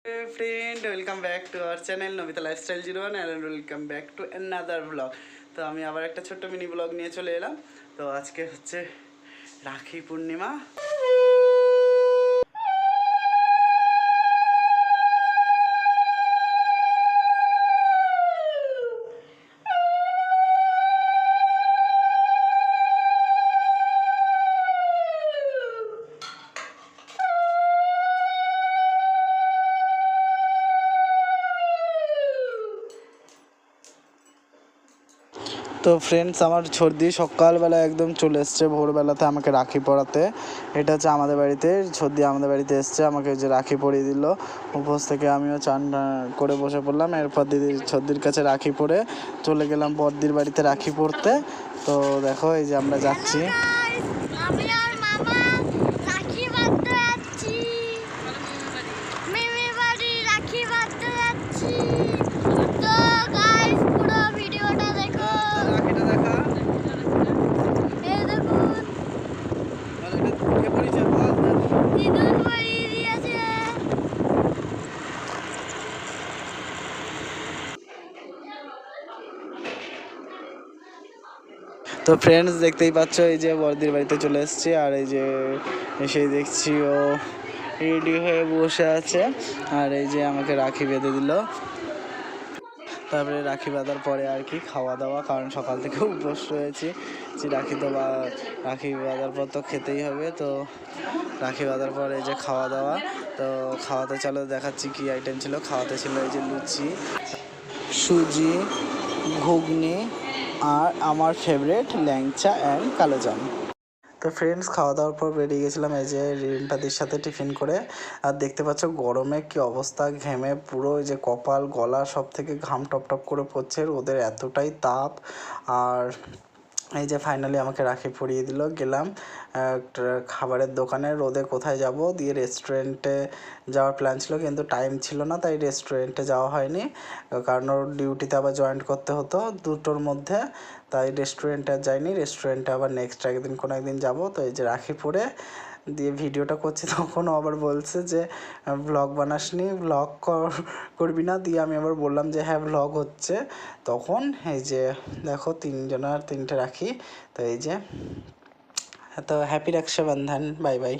Hey friend, welcome back to our channel Nobita Lifestyle 01 and welcome back to another vlog. তো আমি আবার একটা ছোট্ট মিনি ব্লগ নিয়ে চলে এলাম। তো আজকে হচ্ছে রাখি পূর্ণিমা। তো ফ্রেন্ডস, আমার সর্দি সকালবেলা একদম চলে এসছে, ভোরবেলাতে আমাকে রাখি পরাতে। এটা হচ্ছে আমাদের বাড়িতে সর্দি, আমাদের বাড়িতে এসছে, আমাকে যে রাখি পরিয়ে দিল। উপোস থেকে আমিও চান করে বসে পড়লাম। এরপর সর্দির কাছে রাখি পরে চলে গেলাম বড়দির বাড়িতে রাখি পরতে। তো দেখো, এই যে আমরা যাচ্ছি। তো ফ্রেন্ডস, দেখতেই পাচ্ছ, এই যে বড়দির বাড়িতে চলে এসেছি। আর এই যে এসেই দেখছি ও রেডি হয়ে বসে আছে। আর এই যে আমাকে রাখি বেঁধে দিল। তারপরে রাখি বাঁধার পরে আর কি খাওয়া দাওয়া, কারণ সকাল থেকে উপোস রয়েছি। যে রাখি বাঁধার পর তো খেতেই হবে। তো রাখি বাঁধার পর এই যে খাওয়া দাওয়া। তো খাওয়াতে চলো দেখাচ্ছি কি আইটেম ছিল। খাওয়াতে ছিল এই যে লুচি, সুজি, ঘুগনি আর আমার ফেভারিট ল্যাংচা অ্যান্ড কালোজাম। তো ফ্রেন্ডস, খাওয়া দাওয়ার পর বেরিয়ে গেছিলাম এই যে রিম্পাদির সাথে টিফিন করে। আর দেখতে পাচ্ছ গরমে কি অবস্থা, ঘেমে পুরো এই যে কপাল গলা সব থেকে ঘাম টপ টপ করে পড়ছে, ওদের এতটাই তাপ। আর এই যে ফাইনালি আমাকে রাখি পরিয়ে দিল। গেলাম একটা খাবারের দোকানে, রোদে কোথায় যাব, দিয়ে রেস্টুরেন্টে যাওয়ার প্ল্যান ছিল, কিন্তু টাইম ছিল না, তাই রেস্টুরেন্টে যাওয়া হয়নি। কারণ ওর ডিউটিতে আবার জয়েন্ট করতে হতো দুটোর মধ্যে, তাই রেস্টুরেন্টে আর যাইনি। রেস্টুরেন্টে আবার নেক্সট একদিন কোনো একদিন যাবো। তো এই যে রাখি পরে দিয়ে ভিডিওটা করছি, তখনও আবার বলছে যে ব্লগ বানাসনি, ব্লগ করবি না। দিয়ে আমি আবার বললাম যে হ্যাঁ, ব্লগ হচ্ছে। তখন এই যে দেখো তিনটে রাখি। তো এই যে, তো হ্যাপি রক্ষাবন্ধন, বাই বাই।